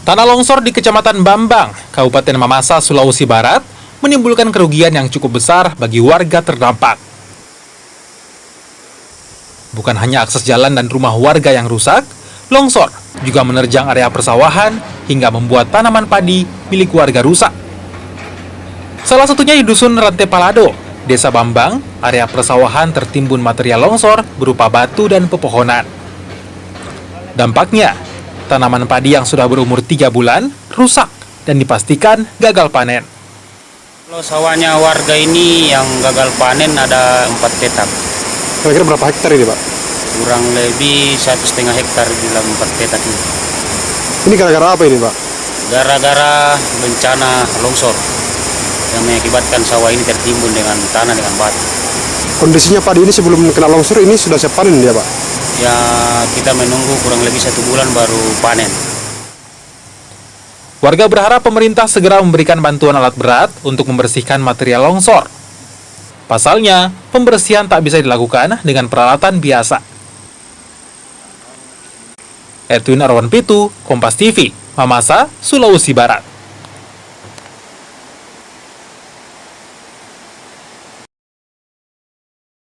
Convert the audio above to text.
Tanah longsor di Kecamatan Bambang, Kabupaten Mamasa, Sulawesi Barat, menimbulkan kerugian yang cukup besar bagi warga terdampak. Bukan hanya akses jalan dan rumah warga yang rusak, longsor juga menerjang area persawahan hingga membuat tanaman padi milik warga rusak. Salah satunya di Dusun Rantai Palado, Desa Bambang, area persawahan tertimbun material longsor berupa batu dan pepohonan. Dampaknya, tanaman padi yang sudah berumur 3 bulan rusak dan dipastikan gagal panen. Kalau sawahnya warga ini yang gagal panen ada 4 petak. Kira-kira berapa hektar ini, Pak? Kurang lebih 1,5 hektar di dalam 4 petak ini. Ini gara-gara apa ini, Pak? Gara-gara bencana longsor yang mengakibatkan sawah ini tertimbun dengan tanah dengan batu. Kondisinya padi ini sebelum kena longsor ini sudah siap panen dia, Pak? Ya kita menunggu kurang lebih 1 bulan baru panen. Warga berharap pemerintah segera memberikan bantuan alat berat untuk membersihkan material longsor. Pasalnya, pembersihan tak bisa dilakukan dengan peralatan biasa. Edwin Arwan Pitu, Kompas TV, Mamasa, Sulawesi Barat.